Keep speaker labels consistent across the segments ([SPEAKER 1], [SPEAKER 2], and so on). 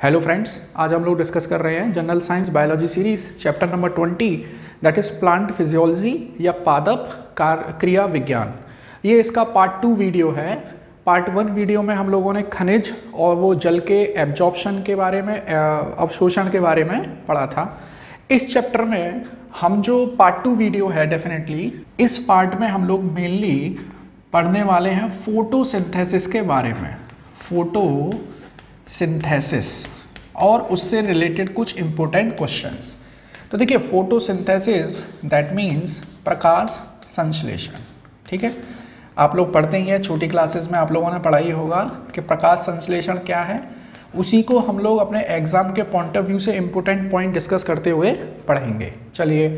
[SPEAKER 1] Hello friends, आज हम लोग डिस्कस कर रहे हैं general science biology series chapter number 20 that is plant physiology या पादप क्रिया विज्ञान। ये इसका पार्ट 2 वीडियो है। पार्ट 1 वीडियो में हम लोगों ने खनिज और वो जल के एब्जॉर्प्शन के बारे में, अवशोषण के बारे में पढ़ा था। इस चैप्टर में हम जो पार्ट 2 वीडियो है, डेफिनेटली इस पार्ट में हम लोग मेनली पढ़ने वाले हैं फोटोसिंथेसिस के बारे में, फोटोसिंथेसिस और उससे रिलेटेड कुछ इंपॉर्टेंट क्वेश्चंस। तो देखिए, फोटोसिंथेसिस दैट मीन्स प्रकाश संश्लेषण। ठीक है, आप लोग पढ़ते ही हैं, छोटी क्लासेस में आप लोगों ने पढ़ा ही होगा कि प्रकाश संश्लेषण क्या है। उसी को हम लोग अपने एग्जाम के पॉइंट ऑफ व्यू से इंपॉर्टेंट पॉइंट डिस्कस करते हुए पढ़ेंगे। चलिए,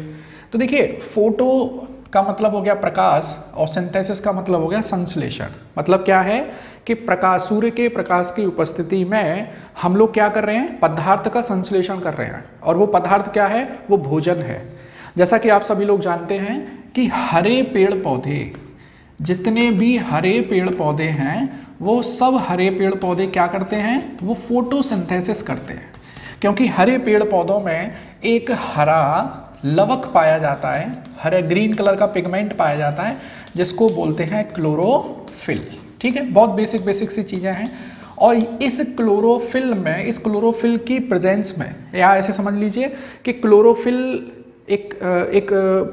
[SPEAKER 1] तो देखिए, फोटो का मतलब हो गया प्रकाश और सिंथेसिस का मतलब हो गया संश्लेषण। मतलब क्या है कि प्रकाश, सूर्य के प्रकाश की उपस्थिति में हम लोग क्या कर रहे हैं, पदार्थ का संश्लेषण कर रहे हैं। और वो पदार्थ क्या है, वो भोजन है। जैसा कि आप सभी लोग जानते हैं कि हरे पेड़ पौधे, जितने भी हरे पेड़ पौधे हैं, वो सब हरे पेड़ पौधे क्या करते हैं, वो फोटोसिंथेसिस करते हैं। क्योंकि हरे पेड़ पौधों में एक हरा लवक पाया जाता है, हरे ग्रीन कलर का पिगमेंट पाया जाता है, जिसको बोलते हैं क्लोरोफिल। ठीक है, बहुत बेसिक सी चीज़ें हैं। और इस क्लोरोफिल में, इस क्लोरोफिल की प्रेजेंस में, या ऐसे समझ लीजिए कि क्लोरोफिल एक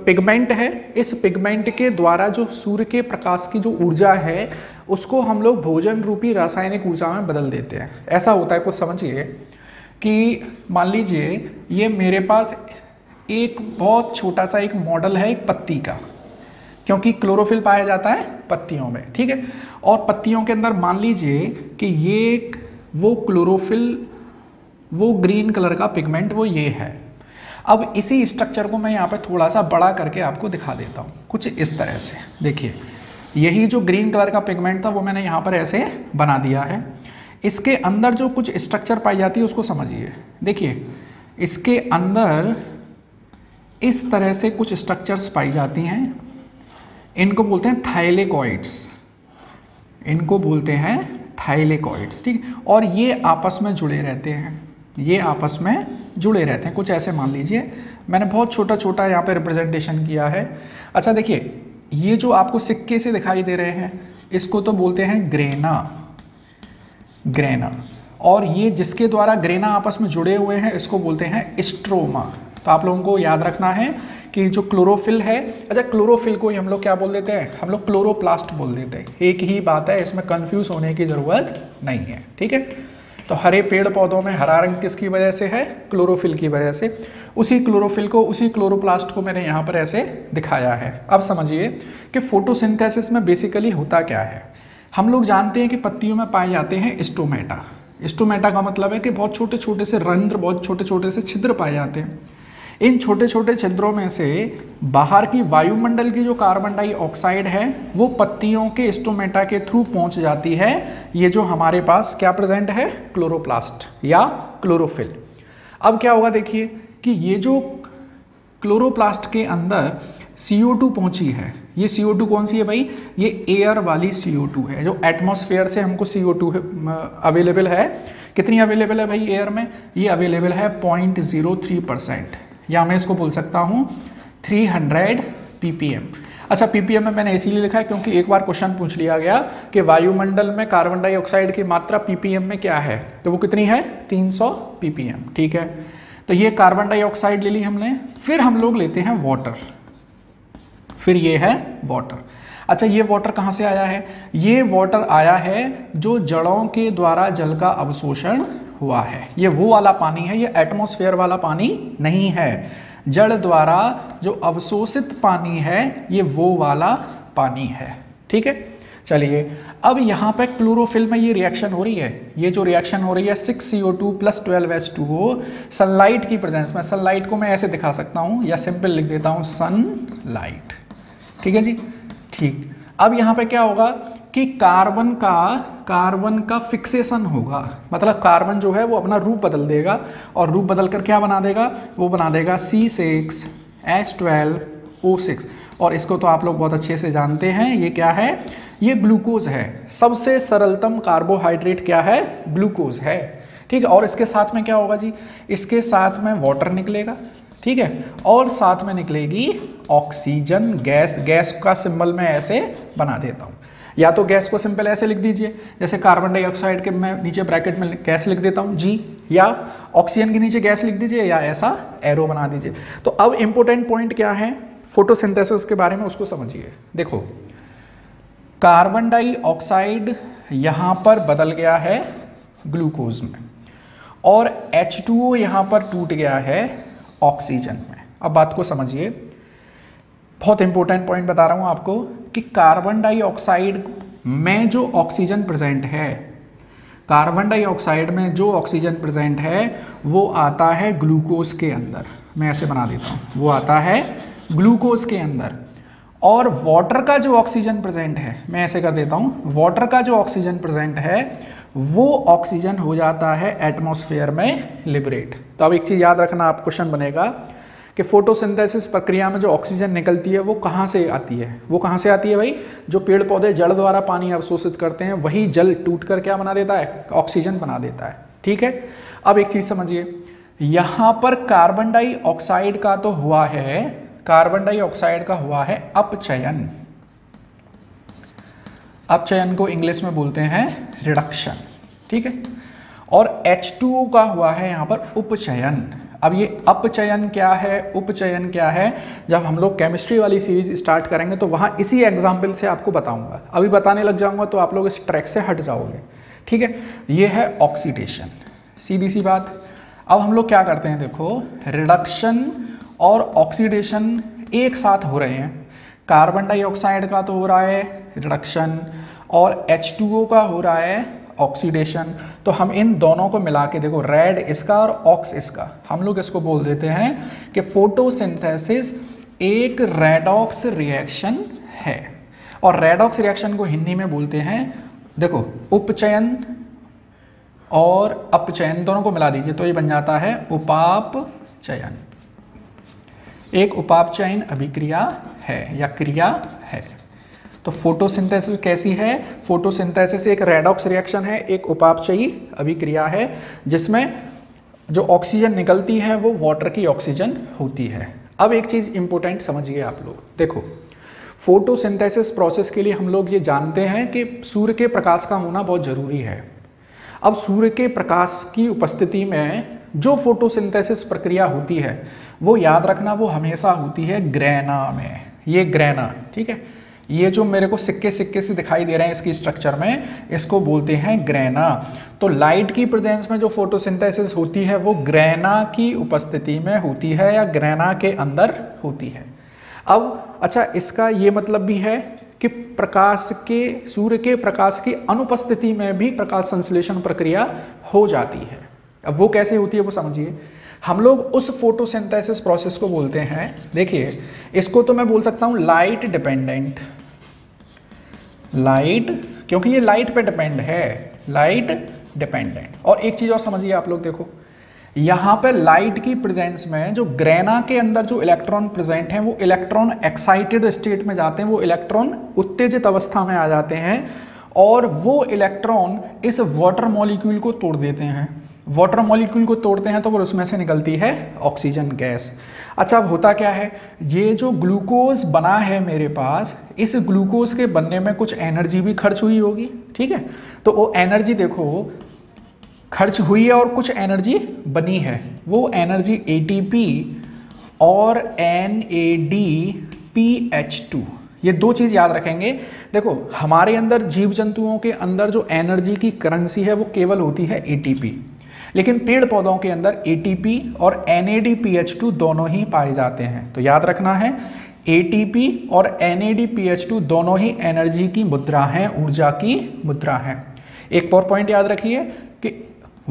[SPEAKER 1] पिगमेंट है। इस पिगमेंट के द्वारा जो सूर्य के प्रकाश की जो ऊर्जा है, उसको हम लोग भोजन रूपी रासायनिक ऊर्जा में बदल देते हैं। ऐसा होता है, कुछ समझिए कि मान लीजिए ये मेरे पास एक बहुत छोटा सा एक मॉडल है एक पत्ती का, क्योंकि क्लोरोफिल पाया जाता है पत्तियों में। ठीक है, और पत्तियों के अंदर मान लीजिए कि ये वो क्लोरोफिल, वो ग्रीन कलर का पिगमेंट वो ये है। अब इसी स्ट्रक्चर को मैं यहाँ पे थोड़ा सा बड़ा करके आपको दिखा देता हूँ, कुछ इस तरह से। देखिए, यही जो ग्रीन कलर का पिगमेंट था वो मैंने यहाँ पर ऐसे बना दिया है। इसके अंदर जो कुछ स्ट्रक्चर पाई जाती है उसको समझिए। देखिए, इसके अंदर इस तरह से कुछ स्ट्रक्चर्स पाई जाती हैं, इनको बोलते हैं थाइलेकॉइड्स, इनको बोलते हैं थाइलेकॉइड्स। ठीक, और ये आपस में जुड़े रहते हैं, ये आपस में जुड़े रहते हैं। कुछ ऐसे मान लीजिए, मैंने बहुत छोटा छोटा यहाँ पे रिप्रेजेंटेशन किया है। अच्छा देखिए, ये जो आपको सिक्के से दिखाई दे रहे हैं, इसको तो बोलते हैं ग्रेना, ग्रेना। और ये जिसके द्वारा ग्रेना आपस में जुड़े हुए हैं, इसको बोलते हैं स्ट्रोमा। तो आप लोगों को याद रखना है कि जो क्लोरोफिल है, अच्छा क्लोरोफिल को ही हम लोग क्या बोल देते हैं, हम लोग क्लोरोप्लास्ट बोल देते हैं। एक ही बात है, इसमें कंफ्यूज होने की ज़रूरत नहीं है। ठीक है, तो हरे पेड़ पौधों में हरा रंग किसकी वजह से है, क्लोरोफिल की वजह से। उसी क्लोरोफिल को, उसी क्लोरोप्लास्ट को मैंने यहाँ पर ऐसे दिखाया है। अब समझिए कि फोटोसिंथेसिस में बेसिकली होता क्या है। हम लोग जानते हैं कि पत्तियों में पाए जाते हैं स्टोमेटा। स्टोमेटा का मतलब है कि बहुत छोटे छोटे से रंध्र, बहुत छोटे छोटे से छिद्र पाए जाते हैं। इन छोटे छोटे छिद्रों में से बाहर की वायुमंडल की जो कार्बन डाइऑक्साइड है, वो पत्तियों के स्टोमेटा के थ्रू पहुंच जाती है। ये जो हमारे पास क्या प्रेजेंट है, क्लोरोप्लास्ट या क्लोरोफिल। अब क्या होगा, देखिए कि ये जो क्लोरोप्लास्ट के अंदर CO2 पहुंची है, ये CO2 कौन सी है भाई, ये एयर वाली CO2 है। जो एटमॉस्फेयर से हमको CO2 अवेलेबल है। कितनी अवेलेबल है भाई एयर में, ये अवेलेबल है 0.03%, या मैं इसको बोल सकता हूँ 300 ppm। अच्छा, ppm में मैंने इसीलिए लिखा है क्योंकि एक बार क्वेश्चन पूछ लिया गया कि वायुमंडल में कार्बन डाइऑक्साइड की मात्रा ppm में क्या है, तो वो कितनी है, 300 ppm। ठीक है, तो ये कार्बन डाइऑक्साइड ले ली हमने। फिर हम लोग लेते हैं वाटर, फिर ये है वाटर। अच्छा, ये वाटर कहाँ से आया है, ये वाटर आया है जो जड़ों के द्वारा जल का अवशोषण हुआ है। ये वो वाला पानी है, ये एटमॉस्फेयर वाला पानी नहीं है। जड़ द्वारा जो अवशोषित पानी है, ये वो वाला पानी है। ठीक है, चलिए अब यहाँ पे क्लोरोफिल में ये रिएक्शन हो रही है। ये जो रिएक्शन हो रही है 6CO2 + 12H2O सनलाइट की प्रेजेंस में। सनलाइट को मैं ऐसे दिखा सकता हूँ, या सिंपल लिख देता हूँ सनलाइट। ठीक है जी, ठीक। अब यहाँ पे क्या होगा कि कार्बन का फिक्सेशन होगा, मतलब कार्बन जो है वो अपना रूप बदल देगा, और रूप बदल कर क्या बना देगा, वो बना देगा C6H12O6। और इसको तो आप लोग बहुत अच्छे से जानते हैं, ये क्या है, ये ग्लूकोज है। सबसे सरलतम कार्बोहाइड्रेट क्या है, ग्लूकोज है। ठीक है। और इसके साथ में क्या होगा जी, इसके साथ में वाटर निकलेगा, ठीक है, और साथ में निकलेगी ऑक्सीजन गैस। गैस का सिंबल मैं ऐसे बना देता हूँ, या तो गैस को सिंपल ऐसे लिख दीजिए, जैसे कार्बन डाइऑक्साइड के मैं नीचे ब्रैकेट में गैस लिख देता हूँ जी, या ऑक्सीजन के नीचे गैस लिख दीजिए, या ऐसा एरो बना दीजिए। तो अब इंपॉर्टेंट पॉइंट क्या है फोटोसिंथेसिस के बारे में, उसको समझिए। देखो, कार्बन डाइऑक्साइड यहाँ पर बदल गया है ग्लूकोज में, और H2O यहाँ पर टूट गया है ऑक्सीजन में। अब बात को समझिए, बहुत इंपॉर्टेंट पॉइंट बता रहा हूँ आपको कि कार्बन डाइऑक्साइड में जो ऑक्सीजन प्रेजेंट है, कार्बन डाइऑक्साइड में जो ऑक्सीजन प्रेजेंट है वो आता है ग्लूकोज के अंदर। मैं ऐसे बना देता हूँ, वो आता है ग्लूकोज के अंदर। और वाटर का जो ऑक्सीजन प्रेजेंट है, मैं ऐसे कर देता हूँ, वाटर का जो ऑक्सीजन प्रेजेंट है वो ऑक्सीजन हो जाता है एटमॉस्फेयर में लिबरेट। तो अब एक चीज़ याद रखना, आप क्वेश्चन बनेगा कि फोटोसिंथेसिस प्रक्रिया में जो ऑक्सीजन निकलती है वो कहाँ से आती है, वो कहाँ से आती है भाई, जो पेड़ पौधे जल द्वारा पानी अवशोषित करते हैं वही जल टूट कर क्या बना देता है, ऑक्सीजन बना देता है, ठीक है। अब एक चीज़ समझिए, यहाँ पर कार्बन डाइऑक्साइड का तो हुआ है, कार्बन डाइऑक्साइड का हुआ है अपचयन। अपचयन को इंग्लिश में बोलते हैं रिडक्शन, ठीक है। और H2O का हुआ है यहाँ पर उपचयन। अब ये अपचयन क्या है, उपचयन क्या है, जब हम लोग केमिस्ट्री वाली सीरीज स्टार्ट करेंगे तो वहाँ इसी एग्जाम्पल से आपको बताऊंगा। अभी बताने लग जाऊंगा तो आप लोग इस ट्रैक से हट जाओगे, ठीक है। ये है ऑक्सीडेशन, सीधी सी बात। अब हम लोग क्या करते हैं, देखो, रिडक्शन और ऑक्सीडेशन एक साथ हो रहे हैं। कार्बन डाइऑक्साइड का तो हो रहा है रिडक्शन और H2O का हो रहा है ऑक्सीडेशन। तो हम इन दोनों को मिला के, देखो, रेड इसका और ऑक्स इसका, हम लोग इसको बोल देते हैं कि फोटोसिंथेसिस एक रेडॉक्स रिएक्शन है। और रेडॉक्स रिएक्शन को हिंदी में बोलते हैं, देखो, उपचयन और अपचयन दोनों को मिला दीजिए तो ये बन जाता है उपापचयन। एक उपापचयन अभिक्रिया है या क्रिया है। तो फोटोसिंथेसिस कैसी है, फोटोसिंथेसिस एक रेडॉक्स रिएक्शन है, एक उपापचयी अभिक्रिया है, जिसमें जो ऑक्सीजन निकलती है वो वाटर की ऑक्सीजन होती है। अब एक चीज़ इंपॉर्टेंट समझिए आप लोग, देखो, फोटोसिंथेसिस प्रोसेस के लिए हम लोग ये जानते हैं कि सूर्य के प्रकाश का होना बहुत ज़रूरी है। अब सूर्य के प्रकाश की उपस्थिति में जो फोटोसिंथेसिस प्रक्रिया होती है वो याद रखना, वो हमेशा होती है ग्रेना में। ये ग्रेना, ठीक है, ये जो मेरे को सिक्के सिक्के से दिखाई दे रहे हैं इसकी स्ट्रक्चर में, इसको बोलते हैं ग्रेना। तो लाइट की प्रेजेंस में जो फोटोसिंथेसिस होती है वो ग्रेना की उपस्थिति में होती है या ग्रेना के अंदर होती है। अब अच्छा, इसका ये मतलब भी है कि प्रकाश के, सूर्य के प्रकाश की अनुपस्थिति में भी प्रकाश संश्लेषण प्रक्रिया हो जाती है। अब वो कैसे होती है वो समझिए। हम लोग उस फोटोसिंथेसिस प्रोसेस को बोलते हैं, देखिए, इसको तो मैं बोल सकता हूँ लाइट डिपेंडेंट, लाइट, क्योंकि ये लाइट पे डिपेंड है, लाइट डिपेंडेंट। और एक चीज़ और समझिए आप लोग, देखो, यहाँ पे लाइट की प्रेजेंस में जो ग्रेना के अंदर जो इलेक्ट्रॉन प्रेजेंट हैं वो इलेक्ट्रॉन एक्साइटेड स्टेट में जाते हैं, वो इलेक्ट्रॉन उत्तेजित अवस्था में आ जाते हैं और वो इलेक्ट्रॉन इस वाटर मॉलिक्यूल को तोड़ देते हैं। वाटर मॉलिक्यूल को तोड़ते हैं तो वो उसमें से निकलती है ऑक्सीजन गैस। अच्छा, अब होता क्या है, ये जो ग्लूकोज बना है मेरे पास, इस ग्लूकोज के बनने में कुछ एनर्जी भी खर्च हुई होगी, ठीक है। तो वो एनर्जी देखो खर्च हुई है और कुछ एनर्जी बनी है। वो एनर्जी ATP और NADPH2, ये दो चीज़ याद रखेंगे। देखो, हमारे अंदर जीव जंतुओं के अंदर जो एनर्जी की करेंसी है वो केवल होती है ATP, लेकिन पेड़ पौधों के अंदर ATP और NADPH2 दोनों ही पाए जाते हैं। तो याद रखना है, ATP और NADPH2 दोनों ही एनर्जी की मुद्रा हैं, ऊर्जा की मुद्रा हैं। एक और पॉइंट याद रखिए कि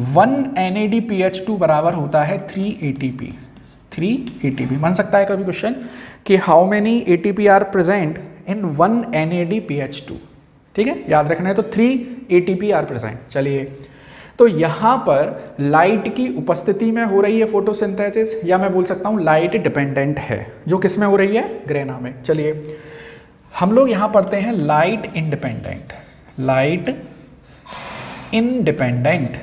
[SPEAKER 1] 1 NADPH2 बराबर होता है 3 ATP। 3 ATP बन सकता है कभी क्वेश्चन कि how many ATP are present in 1 NADPH2, ठीक है, याद रखना है। तो 3 ATP आर प्रेजेंट। चलिए, तो यहाँ पर लाइट की उपस्थिति में हो रही है फोटोसिंथेसिस, या मैं बोल सकता हूँ लाइट डिपेंडेंट है, जो किस में हो रही है, ग्रेना में। चलिए, हम लोग यहाँ पढ़ते हैं light independent, light independent.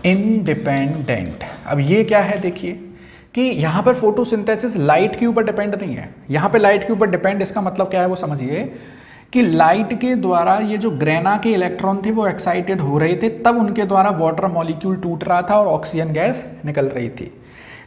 [SPEAKER 1] Independent. अब ये क्या है, देखिए कि यहाँ पर फोटोसिंथेसिस लाइट के ऊपर डिपेंड नहीं है। यहाँ पे लाइट के ऊपर डिपेंड, इसका मतलब क्या है वो समझिए कि लाइट के द्वारा ये जो ग्रेना के इलेक्ट्रॉन थे वो एक्साइटेड हो रहे थे, तब उनके द्वारा वाटर मॉलिक्यूल टूट रहा था और ऑक्सीजन गैस निकल रही थी।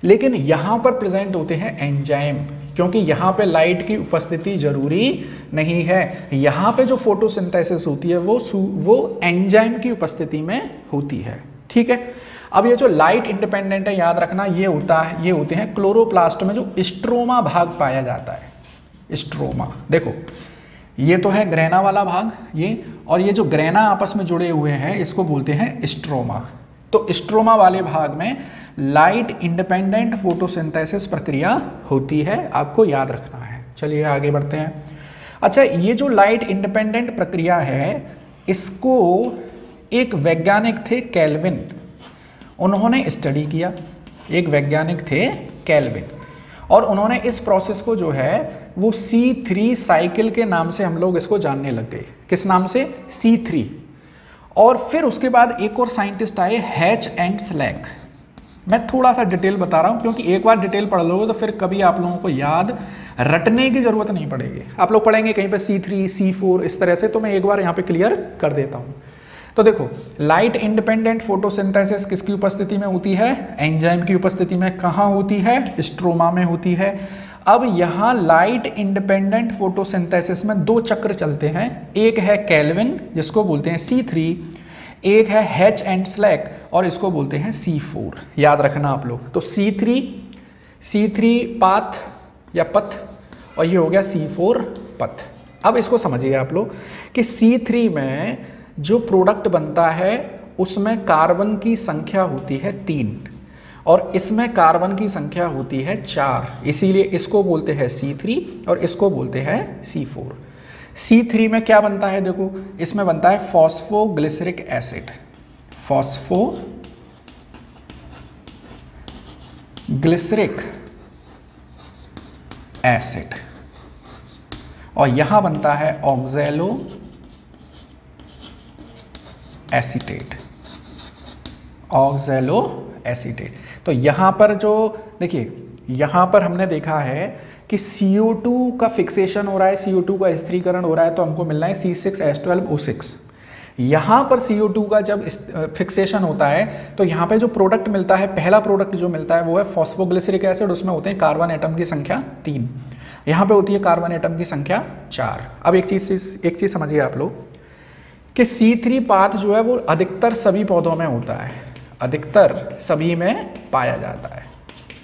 [SPEAKER 1] लेकिन यहाँ पर प्रेजेंट होते हैं एंजाइम, क्योंकि यहाँ पे लाइट की उपस्थिति जरूरी नहीं है। यहाँ पे जो फोटोसिंथेसिस होती है वो एंजाइम की उपस्थिति में होती है, ठीक है। अब ये जो लाइट इंडिपेंडेंट है, याद रखना ये होते हैं क्लोरोप्लास्ट में जो स्ट्रोमा भाग पाया जाता है। स्ट्रोमा देखो, ये तो है ग्रेना वाला भाग ये, और ये जो ग्रेना आपस में जुड़े हुए हैं इसको बोलते हैं स्ट्रोमा। तो स्ट्रोमा वाले भाग में लाइट इंडिपेंडेंट फोटोसिंथेसिस प्रक्रिया होती है, आपको याद रखना है। चलिए आगे बढ़ते हैं। अच्छा, ये जो लाइट इंडिपेंडेंट प्रक्रिया है इसको एक वैज्ञानिक थे केल्विन, उन्होंने स्टडी किया। एक वैज्ञानिक थे केल्विन, और उन्होंने इस प्रोसेस को जो है वो C3 साइकिल के नाम से हम लोग इसको जानने लग गए। किस नाम से? C3। और फिर उसके बाद एक और साइंटिस्ट आए, हैच एंड स्लैक। मैं थोड़ा सा डिटेल बता रहा हूँ क्योंकि एक बार डिटेल पढ़ लोगे तो फिर कभी आप लोगों को याद रटने की जरूरत नहीं पड़ेगी। आप लोग पढ़ेंगे कहीं पे C3 C4 इस तरह से, तो मैं एक बार यहाँ पे क्लियर कर देता हूँ। तो देखो, लाइट इंडिपेंडेंट फोटोसिंथेसिस किसकी उपस्थिति में होती है? एंजाइम की उपस्थिति में। कहाँ होती है? स्ट्रोमा में होती है। अब यहाँ लाइट इंडिपेंडेंट फोटोसिंथेसिस में दो चक्र चलते हैं, एक है केल्विन जिसको बोलते हैं C3, एक है हैच एंड स्लैक और इसको बोलते हैं C4। याद रखना आप लोग। तो C3 पाथ या पथ, और ये हो गया C4 पथ। अब इसको समझिए आप लोग कि C3 में जो प्रोडक्ट बनता है उसमें कार्बन की संख्या होती है 3 और इसमें कार्बन की संख्या होती है 4, इसीलिए इसको बोलते हैं C3 और इसको बोलते हैं C4। C3 में क्या बनता है? देखो, इसमें बनता है फॉस्फोग्लिसरिक एसिड, फॉस्फोग्लिसरिक एसिड, और यहां बनता है ऑक्सैलो एसीटेट, ऑक्सैलो एसीटेट। तो यहाँ पर जो देखिए, यहाँ पर हमने देखा है कि CO2 का फिक्सेशन हो रहा है, CO2 का स्थिरीकरण हो रहा है, तो हमको मिलना है C6H12O6। यहाँ पर CO2 का जब फिक्सेशन होता है तो यहाँ पे जो प्रोडक्ट मिलता है, पहला प्रोडक्ट जो मिलता है वो है फॉस्फोग्लिसरिक एसिड, उसमें होते हैं कार्बन एटम की संख्या 3, यहाँ पे होती है कार्बन एटम की संख्या 4। अब एक चीज़ समझिए आप लोग कि C3 पाथ जो है वो अधिकतर सभी पौधों में होता है, अधिकतर सभी में पाया जाता है।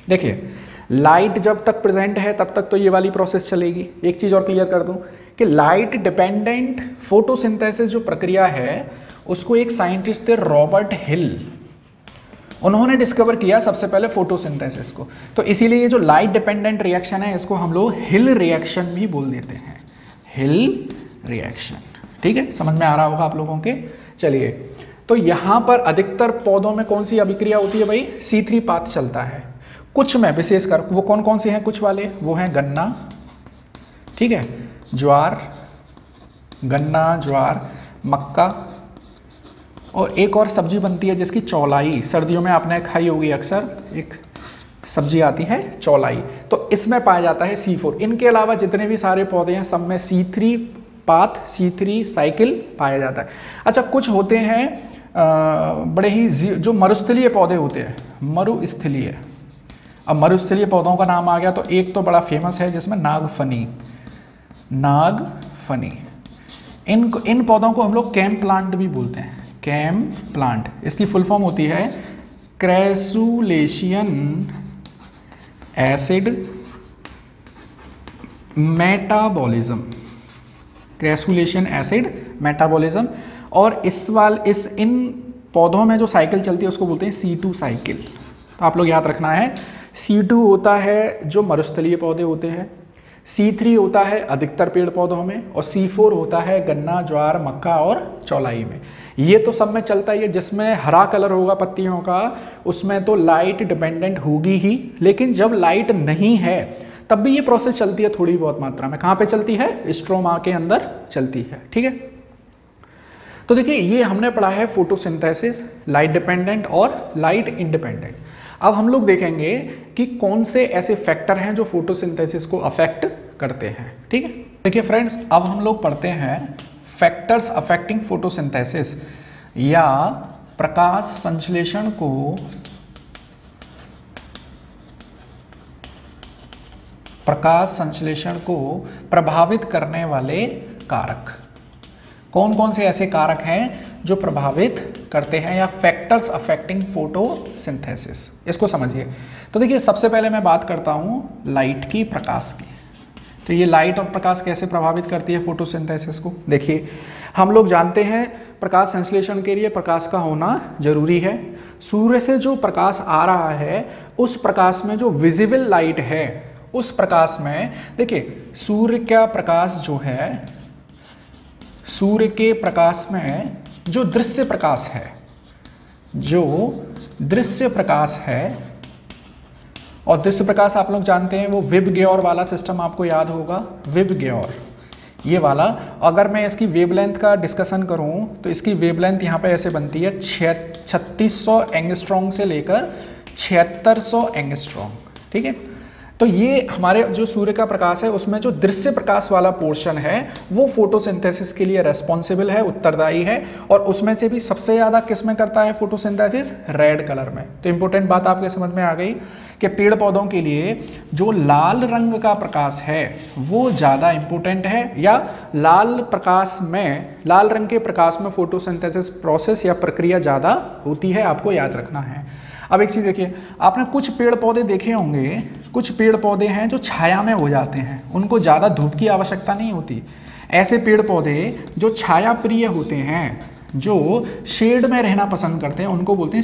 [SPEAKER 1] देखिए, लाइट जब तक प्रेजेंट है तब तक तो ये वाली प्रोसेस चलेगी। एक चीज़ और क्लियर कर दूं कि लाइट डिपेंडेंट फोटोसिंथेसिस जो प्रक्रिया है उसको एक साइंटिस्ट थे रॉबर्ट हिल, उन्होंने डिस्कवर किया सबसे पहले फोटोसिंथेसिस को। तो इसीलिए ये जो लाइट डिपेंडेंट रिएक्शन है इसको हम लोग हिल रिएक्शन भी बोल देते हैं, हिल रिएक्शन। ठीक है, समझ में आ रहा होगा आप लोगों के। चलिए, तो यहाँ पर अधिकतर पौधों में कौन सी अभिक्रिया होती है भाई? C3 पाथ चलता है। कुछ में विशेषकर वो कौन कौन से हैं? कुछ वाले वो हैं गन्ना, ठीक है, ज्वार, गन्ना, ज्वार, मक्का, और एक और सब्जी बनती है जिसकी चौलाई, सर्दियों में आपने खाई होगी अक्सर, एक सब्जी आती है चौलाई, तो इसमें पाया जाता है C4। इनके अलावा जितने भी सारे पौधे हैं सब में C3 पाथ, C3 साइकिल पाया जाता है। अच्छा, कुछ होते हैं बड़े ही जो मरुस्थलीय पौधे होते हैं, मरुस्थलीय। अब मरुस्थलीय पौधों का नाम आ गया तो एक तो बड़ा फेमस है जिसमें नागफनी, इन पौधों को हम लोग कैम प्लांट भी बोलते हैं, कैम प्लांट। इसकी फुल फॉर्म होती है क्रैसुलेशियन एसिड मेटाबॉलिज्म, क्रैसुलेशियन एसिड मेटाबॉलिज्म। और इन पौधों में जो साइकिल चलती है उसको बोलते हैं C2 साइकिल। तो आप लोग याद रखना है, C2 होता है जो मरुस्थलीय पौधे होते हैं, C3 होता है अधिकतर पेड़ पौधों में, और C4 होता है गन्ना, ज्वार, मक्का और चौलाई में। ये तो सब में चलता ही है। जिसमें हरा कलर होगा पत्तियों का उसमें तो लाइट डिपेंडेंट होगी ही, लेकिन जब लाइट नहीं है तब भी ये प्रोसेस चलती है थोड़ी बहुत मात्रा में। कहाँ पे चलती है? स्ट्रोमा के अंदर चलती है। ठीक है, तो देखिए ये हमने पढ़ा है फोटोसिंथेसिस, लाइट डिपेंडेंट और लाइट इंडिपेंडेंट। अब हम लोग देखेंगे कि कौन से ऐसे फैक्टर हैं जो फोटोसिंथेसिस को अफेक्ट करते हैं। ठीक है, देखिए फ्रेंड्स, अब हम लोग पढ़ते हैं फैक्टर्स अफेक्टिंग फोटोसिंथेसिस या प्रकाश संश्लेषण को प्रभावित करने वाले कारक। कौन कौन से ऐसे कारक हैं जो प्रभावित करते हैं, या फैक्टर्स अफेक्टिंग फोटोसिंथेसिस, इसको समझिए। तो देखिए सबसे पहले मैं बात करता हूं लाइट की, प्रकाश की। तो ये लाइट और प्रकाश कैसे प्रभावित करती है फोटोसिंथेसिस को। देखिए हम लोग जानते हैं प्रकाश संश्लेषण के लिए प्रकाश का होना जरूरी है। सूर्य से जो प्रकाश आ रहा है उस प्रकाश में जो विजिबल लाइट है, उस प्रकाश में देखिए सूर्य का प्रकाश जो है, सूर्य के प्रकाश में जो दृश्य प्रकाश है, और दृश्य प्रकाश आप लोग जानते हैं वो विबग्योर वाला सिस्टम आपको याद होगा, विबग्योर ये वाला। अगर मैं इसकी वेवलेंथ का डिस्कशन करूं तो इसकी वेवलेंथ यहाँ पे ऐसे बनती है 3600 एंगस्ट्रॉन्ग से लेकर 7600 एंगस्ट्रॉन्ग। ठीक है, तो ये हमारे जो सूर्य का प्रकाश है उसमें जो दृश्य प्रकाश वाला पोर्शन है वो फोटोसिंथेसिस के लिए रेस्पॉन्सिबल है, उत्तरदायी है। और उसमें से भी सबसे ज़्यादा किस में करता है फोटोसिंथेसिस, रेड कलर में। तो इंपॉर्टेंट बात आपके समझ में आ गई कि पेड़ पौधों के लिए जो लाल रंग का प्रकाश है वो ज़्यादा इंपॉर्टेंट है, या लाल रंग के प्रकाश में फोटोसिंथेसिस प्रोसेस या प्रक्रिया ज़्यादा होती है, आपको याद रखना है। अब एक चीज़ देखिए, आपने कुछ पेड़ पौधे देखे होंगे, कुछ पेड़ पौधे हैं जो छाया में हो जाते हैं, उनको ज़्यादा धूप की आवश्यकता नहीं होती। ऐसे पेड़ पौधे जो छाया प्रिय होते हैं, जो शेड में रहना पसंद करते हैं, उनको बोलते हैं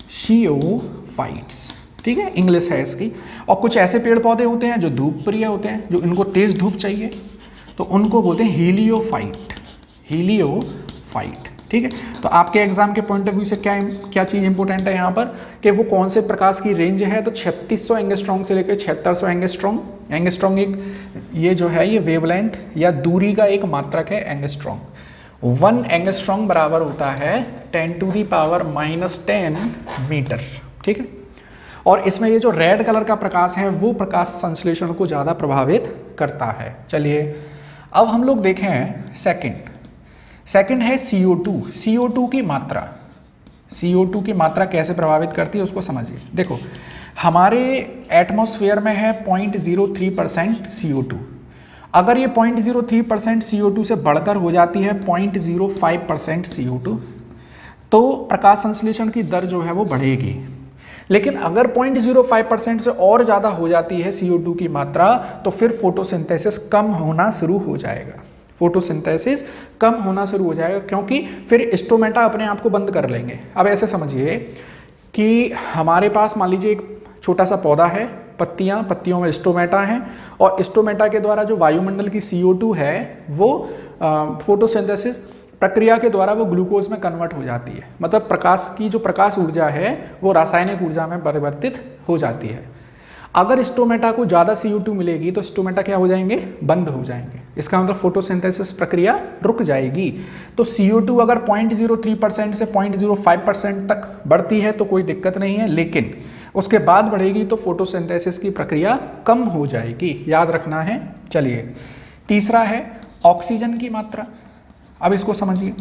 [SPEAKER 1] शियोफाइट्स। ठीक है, इंग्लिश है इसकी। और कुछ ऐसे पेड़ पौधे होते हैं जो धूप प्रिय होते हैं, जो इनको तेज धूप चाहिए, तो उनको बोलते हैं हीलियोफाइट। ठीक है, तो आपके एग्जाम के पॉइंट ऑफ व्यू से क्या चीज़ इंपॉर्टेंट है यहाँ पर कि वो कौन से प्रकाश की रेंज है। तो 3600 एंगस्ट्रॉन्ग से लेकर 7600 एंगस्ट्रॉन्ग एक ये जो है ये वेवलेंथ या दूरी का एक मात्रक है एंगस्ट्रॉन्ग। 1 एंगस्ट्रॉन्ग बराबर होता है 10⁻⁻10 मीटर। ठीक है, और इसमें ये जो रेड कलर का प्रकाश है वो प्रकाश संश्लेषण को ज़्यादा प्रभावित करता है। चलिए अब हम लोग देखें सेकंड है CO2 की मात्रा। CO2 की मात्रा कैसे प्रभावित करती है उसको समझिए। देखो हमारे एटमॉस्फेयर में है 0.03% CO2। अगर ये 0.03% CO2 से बढ़कर हो जाती है 0.05% CO2 तो प्रकाश संश्लेषण की दर जो है वो बढ़ेगी। लेकिन अगर 0.05% से और ज़्यादा हो जाती है CO2 की मात्रा तो फिर फोटोसिंथेसिस कम होना शुरू हो जाएगा। क्योंकि फिर स्टोमेटा अपने आप को बंद कर लेंगे। अब ऐसे समझिए कि हमारे पास मान लीजिए एक छोटा सा पौधा है, पत्तियों में स्टोमेटा हैं, और स्टोमेटा के द्वारा जो वायुमंडल की CO2 है वो फोटोसिंथेसिस प्रक्रिया के द्वारा वो ग्लूकोज में कन्वर्ट हो जाती है। मतलब प्रकाश की जो प्रकाश ऊर्जा है वो रासायनिक ऊर्जा में परिवर्तित हो जाती है। अगर स्टोमेटा को ज़्यादा CO2 मिलेगी तो स्टोमेटा क्या हो जाएंगे, बंद हो जाएंगे। इसका मतलब फोटोसिंथेसिस प्रक्रिया रुक जाएगी। तो CO2 अगर 0.03% से 0.05% तक बढ़ती है तो कोई दिक्कत नहीं है, लेकिन उसके बाद बढ़ेगी तो फोटोसिंथेसिस की प्रक्रिया कम हो जाएगी, याद रखना है। चलिए तीसरा है ऑक्सीजन की मात्रा। अब इसको समझिए।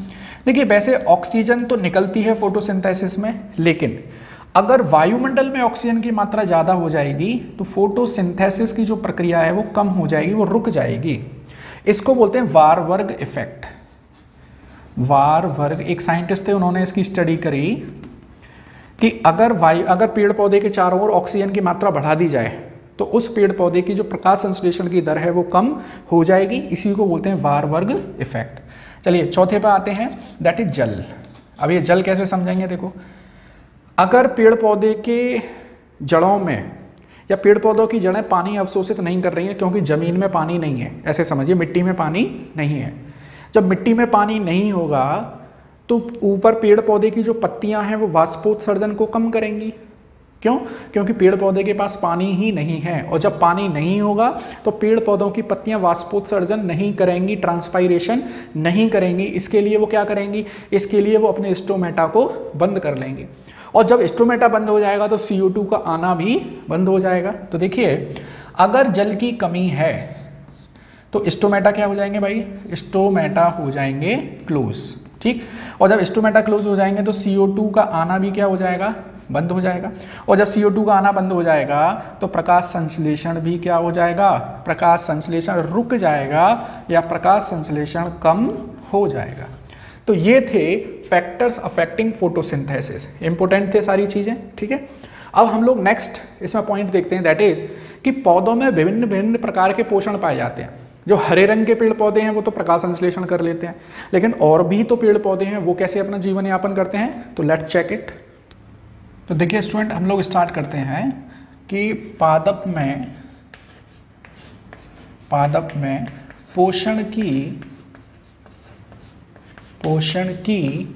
[SPEAKER 1] देखिए वैसे ऑक्सीजन तो निकलती है फोटोसिंथेसिस में, लेकिन अगर वायुमंडल में ऑक्सीजन की मात्रा ज़्यादा हो जाएगी तो फोटोसिंथेसिस की जो प्रक्रिया है वो कम हो जाएगी, वो रुक जाएगी। इसको बोलते हैं वारबर्ग इफेक्ट। वारबर्ग एक साइंटिस्ट थे, उन्होंने इसकी स्टडी करी कि अगर पेड़ पौधे के चारों ओर ऑक्सीजन की मात्रा बढ़ा दी जाए तो उस पेड़ पौधे की जो प्रकाश संश्लेषण की दर है वो कम हो जाएगी। इसी को बोलते हैं वारबर्ग इफेक्ट। चलिए चौथे पे आते हैं, दैट इज जल। अब ये जल कैसे समझेंगे, देखो अगर पेड़ पौधे के जड़ों में या पेड़ पौधों की जड़ें पानी अवशोषित नहीं कर रही हैं क्योंकि जमीन में पानी नहीं है, ऐसे समझिए मिट्टी में पानी नहीं है। जब मिट्टी में पानी नहीं होगा तो ऊपर पेड़ पौधे की जो पत्तियां हैं वो वाष्पोत्सर्जन को कम करेंगी, क्यों? क्योंकि पेड़ पौधे के पास पानी ही नहीं है, और जब पानी नहीं होगा तो पेड़ पौधों की पत्तियां वाष्पोत्सर्जन नहीं करेंगी, ट्रांसपायरेशन नहीं करेंगी। इसके लिए वो क्या करेंगी? इसके लिए वो अपने स्टोमेटा को बंद कर लेंगी, और जब स्टोमेटा बंद हो जाएगा तो CO2 का आना भी बंद हो जाएगा। तो देखिए, अगर जल की कमी है तो स्टोमेटा क्या हो जाएंगे भाई? स्टोमेटा हो जाएंगे क्लोज, ठीक। और जब स्टोमेटा क्लोज हो जाएंगे तो CO2 का आना भी क्या हो जाएगा? बंद हो जाएगा। और जब CO2 का आना बंद हो जाएगा तो प्रकाश संश्लेषण भी क्या हो जाएगा? प्रकाश संश्लेषण रुक जाएगा या प्रकाश संश्लेषण कम हो जाएगा। तो ये थे फैक्टर्स अफेक्टिंग फोटोसिंथेसिस। इंपॉर्टेंट थे सारी चीजें, ठीक है। अब हम लोग नेक्स्ट इसमें पॉइंट देखते हैं, दैट इज कि पौधों में विभिन्न विभिन्न प्रकार के पोषण पाए जाते हैं। जो हरे रंग के पेड़ पौधे हैं वो तो प्रकाश संश्लेषण कर लेते हैं, लेकिन और भी तो पेड़ पौधे हैं, वो कैसे अपना जीवन यापन करते हैं? तो लेट्स चेक इट। तो देखिए स्टूडेंट, हम लोग स्टार्ट करते हैं कि पादप में पोषण की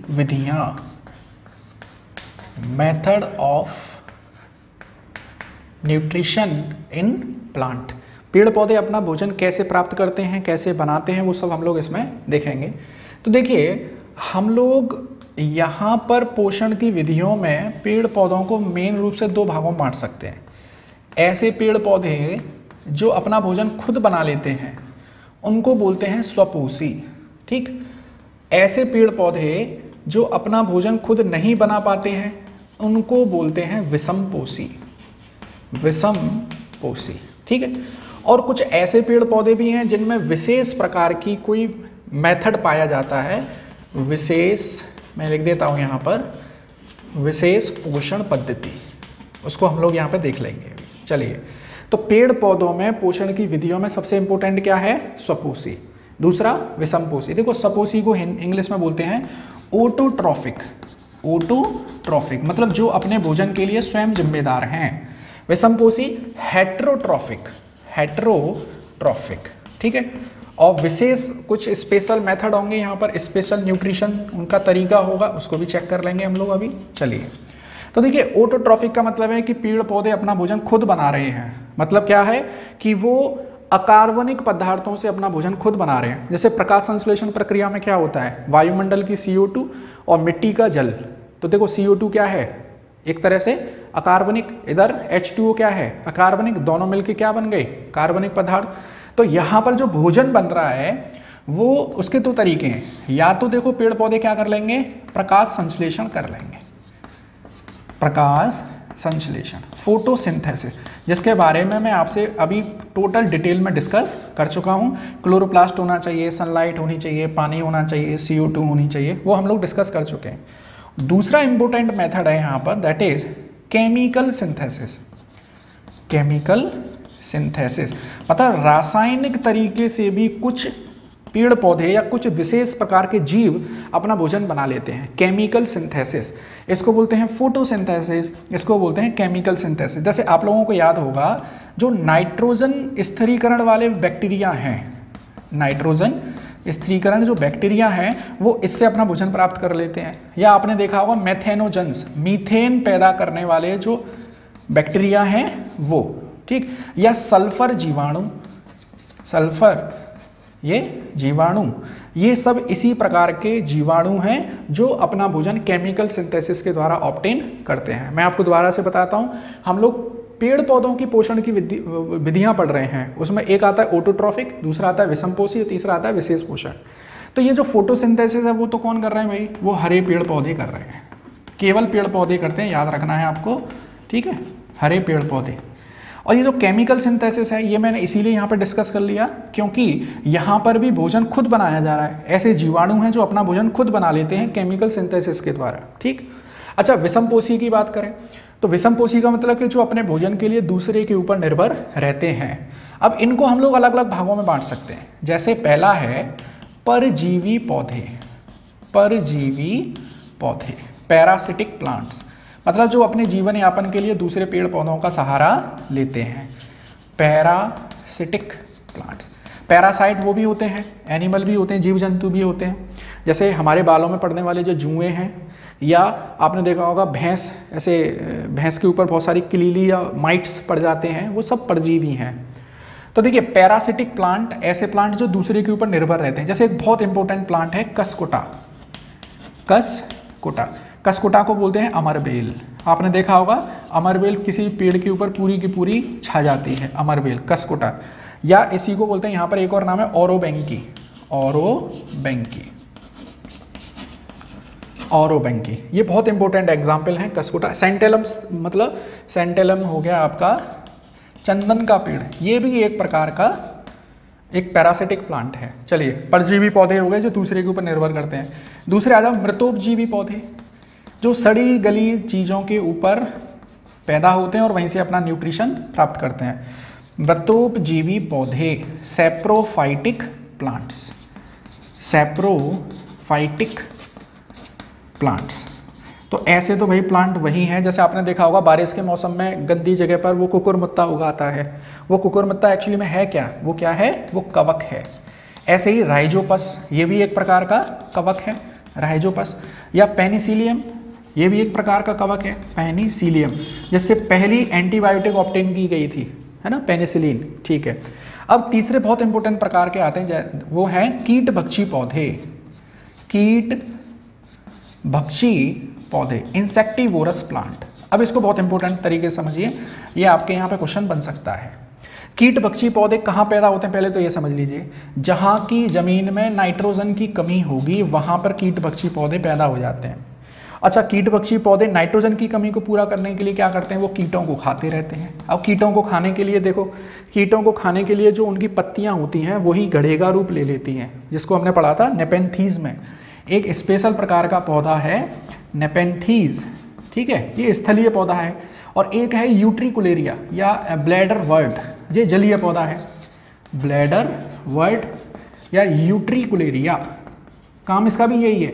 [SPEAKER 1] विधियां, method of nutrition in plant. पेड़ पौधे अपना भोजन कैसे प्राप्त करते हैं, कैसे बनाते हैं, वो सब हम लोग इसमें देखेंगे। तो देखिए, हम लोग यहाँ पर पोषण की विधियों में पेड़ पौधों को मेन रूप से 2 भागों में बांट सकते हैं। ऐसे पेड़ पौधे जो अपना भोजन खुद बना लेते हैं उनको बोलते हैं स्वपोषी, ठीक। ऐसे पेड़ पौधे जो अपना भोजन खुद नहीं बना पाते हैं उनको बोलते हैं विषमपोषी, ठीक है। और कुछ ऐसे पेड़ पौधे भी हैं जिनमें विशेष प्रकार की कोई मेथड पाया जाता है, विशेष, मैं लिख देता हूं यहां पर, विशेष पोषण पद्धति, उसको हम लोग यहां पे देख लेंगे। चलिए, तो पेड़ पौधों में पोषण की विधियों में सबसे इंपॉर्टेंट क्या है? स्वपोषी। दूसरा विषमपोषी। देखो, स्वपोषी को इंग्लिश में बोलते हैं ऑटोट्रॉफिक, मतलब जो अपने भोजन के लिए स्वयं जिम्मेदार हैं। विषमपोषी हेटेरोट्रॉफिक, ठीक है। और विशेष कुछ स्पेशल मेथड होंगे यहाँ पर, स्पेशल न्यूट्रिशन उनका तरीका होगा, उसको भी चेक कर लेंगे हम लोग अभी। चलिए, तो देखिए, ऑटोट्रॉफिक का मतलब है कि पेड़ पौधे अपना भोजन खुद बना रहे हैं। मतलब क्या है कि वो अकार्बनिक पदार्थों से अपना भोजन खुद बना रहे हैं। जैसे प्रकाश संश्लेषण प्रक्रिया में क्या होता है? वायुमंडल की CO2 और मिट्टी का जल। तो देखो, CO2 क्या है? एक तरह से अकार्बनिक, इधर H2O क्या है? अकार्बनिक, दोनों मिलकर क्या बन गए? कार्बनिक पदार्थ। तो यहाँ पर जो भोजन बन रहा है वो, उसके 2 तरीके हैं। या तो देखो, पेड़ पौधे क्या कर लेंगे? प्रकाश संश्लेषण कर लेंगे, प्रकाश संश्लेषण, फोटोसिंथेसिस, जिसके बारे में मैं आपसे अभी टोटल डिटेल में डिस्कस कर चुका हूँ। क्लोरोप्लास्ट होना चाहिए, सनलाइट होनी चाहिए, पानी होना चाहिए, CO2 होनी चाहिए, वो हम लोग डिस्कस कर चुके हैं। दूसरा इंपॉर्टेंट मेथड है यहाँ पर, दैट इज केमिकल सिंथेसिस, मतलब रासायनिक तरीके से भी कुछ पेड़ पौधे या कुछ विशेष प्रकार के जीव अपना भोजन बना लेते हैं। केमिकल सिंथेसिस, इसको बोलते हैं फोटोसिंथेसिस, इसको बोलते हैं केमिकल सिंथेसिस। जैसे आप लोगों को याद होगा, जो नाइट्रोजन स्थिरीकरण वाले बैक्टीरिया हैं, नाइट्रोजन स्थिरीकरण जो बैक्टीरिया हैं, वो इससे अपना भोजन प्राप्त कर लेते हैं। या आपने देखा होगा मेथेनोजेंस, मीथेन पैदा करने वाले जो बैक्टीरिया हैं वो, ठीक। या सल्फर जीवाणु, ये जीवाणु, ये सब इसी प्रकार के जीवाणु हैं जो अपना भोजन केमिकल सिंथेसिस के द्वारा ऑब्टेन करते हैं। मैं आपको दोबारा से बताता हूँ, हम लोग पेड़ पौधों की पोषण की विधियां पढ़ रहे हैं। उसमें एक आता है ऑटोट्रॉफिक, दूसरा आता है विषमपोषी, तीसरा आता है विशेष पोषण। तो ये जो फोटोसिंथेसिस है वो तो कौन कर रहे हैं भाई? वो हरे पेड़ पौधे कर रहे हैं, केवल पेड़ पौधे करते हैं, याद रखना है आपको, ठीक है, हरे पेड़ पौधे। और ये जो केमिकल सिंथेसिस है, ये मैंने इसीलिए यहाँ पर डिस्कस कर लिया क्योंकि यहाँ पर भी भोजन खुद बनाया जा रहा है। ऐसे जीवाणु हैं जो अपना भोजन खुद बना लेते हैं केमिकल सिंथेसिस के द्वारा, ठीक। अच्छा, विषमपोषी की बात करें तो विषमपोषी का मतलब कि जो अपने भोजन के लिए दूसरे के ऊपर निर्भर रहते हैं। अब इनको हम लोग अलग अलग भागों में बांट सकते हैं। जैसे पहला है परजीवी पौधे, पैरासिटिक प्लांट्स, मतलब जो अपने जीवन यापन के लिए दूसरे पेड़ पौधों का सहारा लेते हैं, पैरासिटिक प्लांट्स। पैरासाइट वो भी होते हैं, एनिमल भी होते हैं, जीव जंतु भी होते हैं जैसे हमारे बालों में पड़ने वाले जो जुएँ हैं, या आपने देखा होगा भैंस, ऐसे भैंस के ऊपर बहुत सारी किलीली या माइट्स पड़ जाते हैं, वो सब परजीवी हैं। तो देखिए पैरासिटिक प्लांट ऐसे प्लांट जो दूसरे के ऊपर निर्भर रहते हैं। जैसे एक बहुत इंपॉर्टेंट प्लांट है कसकुटा। कसकुटा को बोलते हैं अमरबेल। आपने देखा होगा अमरबेल किसी पेड़ के ऊपर पूरी की पूरी छा जाती है, अमरबेल, कसकुटा। या इसी को बोलते हैं, यहाँ पर एक और नाम है ओरोबेंकी। ओरोबेंकी ये बहुत इंपॉर्टेंट एग्जाम्पल है कसकुटा। सेंटेलम, मतलब सेंटेलम हो गया आपका चंदन का पेड़, ये भी एक प्रकार का एक पैरासिटिक प्लांट है। चलिए परजीवी पौधे हो गए जो दूसरे के ऊपर निर्भर करते हैं। दूसरे आ जाओ मृतोपजीवी पौधे, जो सड़ी गली चीज़ों के ऊपर पैदा होते हैं और वहीं से अपना न्यूट्रिशन प्राप्त करते हैं। मृतोपजीवी पौधे सैप्रोफाइटिक प्लांट्स, सैप्रोफाइटिक प्लांट्स। तो ऐसे तो भाई प्लांट वही हैं, जैसे आपने देखा होगा बारिश के मौसम में गंदी जगह पर वो कुकुरमुत्ता उगाता है। वो कुकुरमुत्ता एक्चुअली में है क्या, वो क्या है, वो कवक है। ऐसे ही राइजोपस, ये भी एक प्रकार का कवक है, राइजोपस। या पेनिसिलियम, ये भी एक प्रकार का कवक है, पेनिसिलियम, जिससे पहली एंटीबायोटिक ऑब्टेन की गई थी, है ना, पेनिसिलिन। ठीक है, अब तीसरे बहुत इंपॉर्टेंट प्रकार के आते हैं, वो हैं कीटभक्षी पौधे। कीटभक्षी पौधे, इंसेक्टिवोरस प्लांट। अब इसको बहुत इंपॉर्टेंट तरीके से समझिए, ये आपके यहाँ पे क्वेश्चन बन सकता है। कीटभक्षी पौधे कहाँ पैदा होते हैं, पहले तो ये समझ लीजिए, जहाँ की जमीन में नाइट्रोजन की कमी होगी वहाँ पर कीटभक्षी पौधे पैदा हो जाते हैं। अच्छा, कीटभक्षी पौधे नाइट्रोजन की कमी को पूरा करने के लिए क्या करते हैं, वो कीटों को खाते रहते हैं। अब कीटों को खाने के लिए देखो, कीटों को खाने के लिए जो उनकी पत्तियाँ होती हैं वही गड़ेगा रूप ले लेती हैं, जिसको हमने पढ़ा था नेपेंथीज में। एक स्पेशल प्रकार का पौधा है नेपेंथीज, ठीक है, ये स्थलीय पौधा है। और एक है यूट्रिकुलेरिया या ब्लैडर वर्ड, ये जलीय पौधा है, ब्लैडर वर्ड या यूट्रिकुलेरिया। काम इसका भी यही है,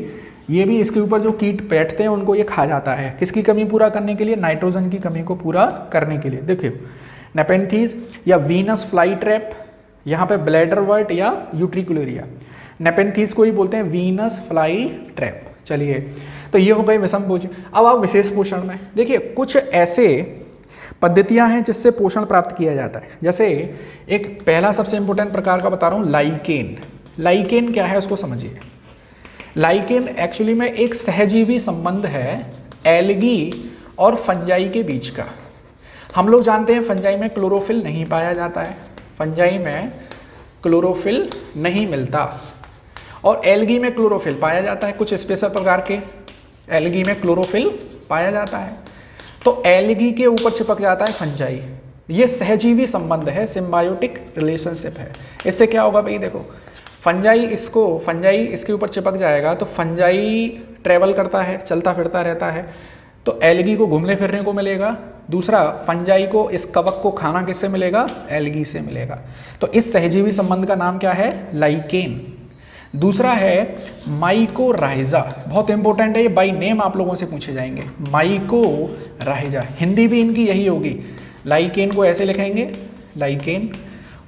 [SPEAKER 1] ये भी इसके ऊपर जो कीट बैठते हैं उनको ये खा जाता है। किसकी कमी पूरा करने के लिए, नाइट्रोजन की कमी को पूरा करने के लिए। देखिए नेपेंथीज या वीनस फ्लाई ट्रैप, यहाँ पे ब्लैडर वर्ड या यूट्रिकुलेरिया। नेपेंथीज को ही बोलते हैं वीनस फ्लाई ट्रैप। चलिए, तो ये हो गए विषम भोजी। अब आप विशेष पोषण में देखिए, कुछ ऐसे पद्धतियां हैं जिससे पोषण प्राप्त किया जाता है। जैसे एक पहला सबसे इंपॉर्टेंट प्रकार का बता रहा हूँ, लाइकेन। लाइकेन क्या है उसको समझिए। लाइकेन एक्चुअली में एक सहजीवी संबंध है एल्गी और फंजाई के बीच का। हम लोग जानते हैं फंजाई में क्लोरोफिल नहीं पाया जाता है, फंजाई में क्लोरोफिल नहीं मिलता, और एल्गी में क्लोरोफिल पाया जाता है। कुछ स्पेशल प्रकार के एल्गी में क्लोरोफिल पाया जाता है, तो एल्गी के ऊपर चिपक जाता है फंजाई। ये सहजीवी संबंध है, सिम्बायोटिक रिलेशनशिप है। इससे क्या होगा भाई, देखो फंजाई इसके ऊपर चिपक जाएगा तो फंजाई ट्रेवल करता है, चलता फिरता रहता है, तो एल्गी को घूमने फिरने को मिलेगा। दूसरा, फंजाई को इस कवक को खाना किससे मिलेगा, एल्गी से मिलेगा। तो इस सहजीवी संबंध का नाम क्या है, लाइकेन। दूसरा है माइकोराइजा, बहुत इंपॉर्टेंट है ये, बाय नेम आप लोगों से पूछे जाएंगे। माइकोराइजा, हिंदी भी इनकी यही होगी। लाइकेन को ऐसे लिखेंगे, लाइकेन,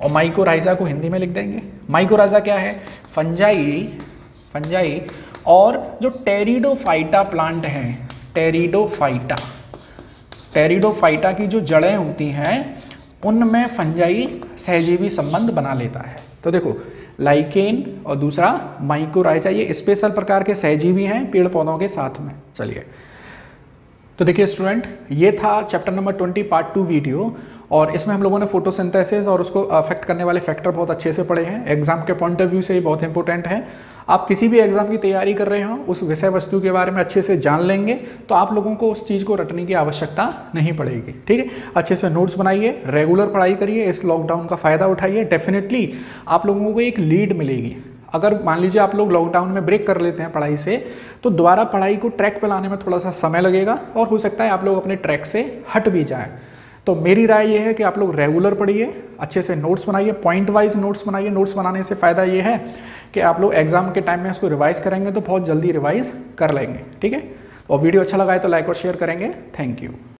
[SPEAKER 1] और माइकोराइजा को हिंदी में लिख देंगे। माइकोराइजा क्या है, फंजाई और जो टेरिडोफाइटा प्लांट हैं, टेरिडोफाइटा की जो जड़ें होती हैं उनमें फंजाई सहजीवी संबंध बना लेता है। तो देखो लाइकेन और दूसरा माइकोराइजा, ये स्पेशल प्रकार के सहजीवी हैं पेड़ पौधों के साथ में। चलिए, तो देखिए स्टूडेंट, ये था चैप्टर नंबर 20 पार्ट 2 वीडियो, और इसमें हम लोगों ने फोटोसिंथेसिस और उसको अफेक्ट करने वाले फैक्टर बहुत अच्छे से पढ़े हैं। एग्जाम के पॉइंट ऑफ व्यू से ये बहुत इंपॉर्टेंट है। आप किसी भी एग्जाम की तैयारी कर रहे हो, उस विषय वस्तु के बारे में अच्छे से जान लेंगे तो आप लोगों को उस चीज़ को रटने की आवश्यकता नहीं पड़ेगी। ठीक है, अच्छे से नोट्स बनाइए, रेगुलर पढ़ाई करिए, इस लॉकडाउन का फ़ायदा उठाइए। डेफिनेटली आप लोगों को एक लीड मिलेगी। अगर मान लीजिए आप लोग लॉकडाउन में ब्रेक कर लेते हैं पढ़ाई से, तो दोबारा पढ़ाई को ट्रैक पर लाने में थोड़ा सा समय लगेगा और हो सकता है आप लोग अपने ट्रैक से हट भी जाएँ। तो मेरी राय ये है कि आप लोग रेगुलर पढ़िए, अच्छे से नोट्स बनाइए, पॉइंट वाइज नोट्स बनाइए। नोट्स बनाने से फ़ायदा ये है कि आप लोग एग्जाम के टाइम में इसको रिवाइज करेंगे तो बहुत जल्दी रिवाइज कर लेंगे। ठीक है, और वीडियो अच्छा लगा है तो लाइक और शेयर करेंगे। Thank you.